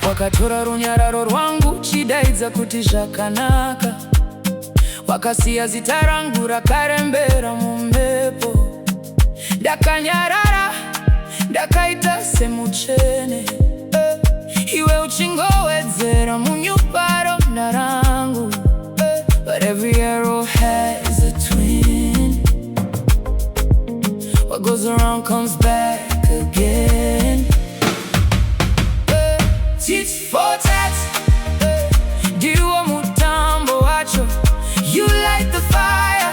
Wakatora runyararo rwangu chidaidza kuti zvakanaka, wakasiya zita rangu rakarembera mumhepo. Ndakanyarara, ndakaita semutsvene, iwe uchingowedzera munyuparo narangu. But every arrow has a twin. What goes around comes back again. Tit for tat, ndiwo mutambo wacho. You light the fire,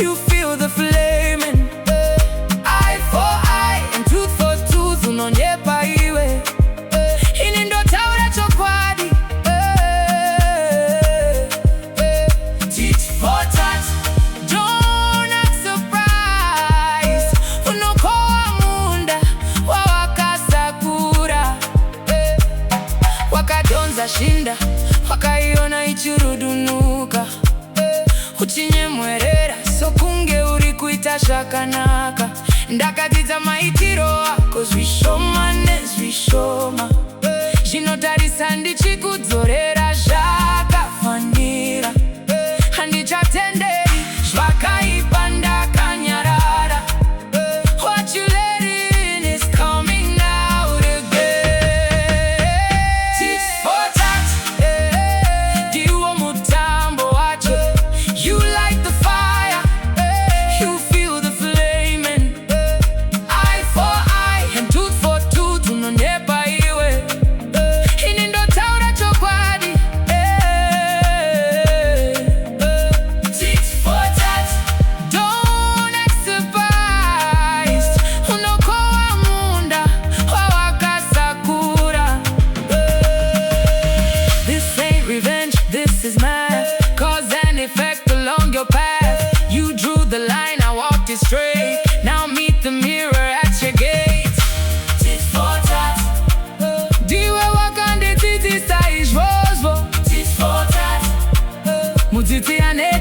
you feel the flame, and eye for eye and tooth for tooth. Unonyepa iwe, ini ndo taura chokwadi. Tit for tat, don't act surprised. Unokohwa munda wawakasakura. Wakadonza shinda, wakaiona ichirudunuka. Uchinyemwerera sokunge uri kuita zvakanaka. Ndakadzidza maitiro ako zvishoma nezvishoma. Zvinotarisa ndichikudzorera zvakafanira. Handichatenderi zvakaipa, ndakanyarara. What you let in is coming out again. Tit for tat, ndiwo mutambo wacho. You light the fire, you feel the flame, and eye for eye and tooth for tooth. Unonyepa iwe, ini ndo taura chokwadi. Tit for tat, don't act surprised. Unokohwa munda wawakasakura. This ain't revenge, this is math. Cause and effect along your path. You drew the line, I walked it straight. Now meet the mirror at your gate. Tit for tat, ndiwe wakanditsitsisa izvozvo. Tit for tat, mudzidziyane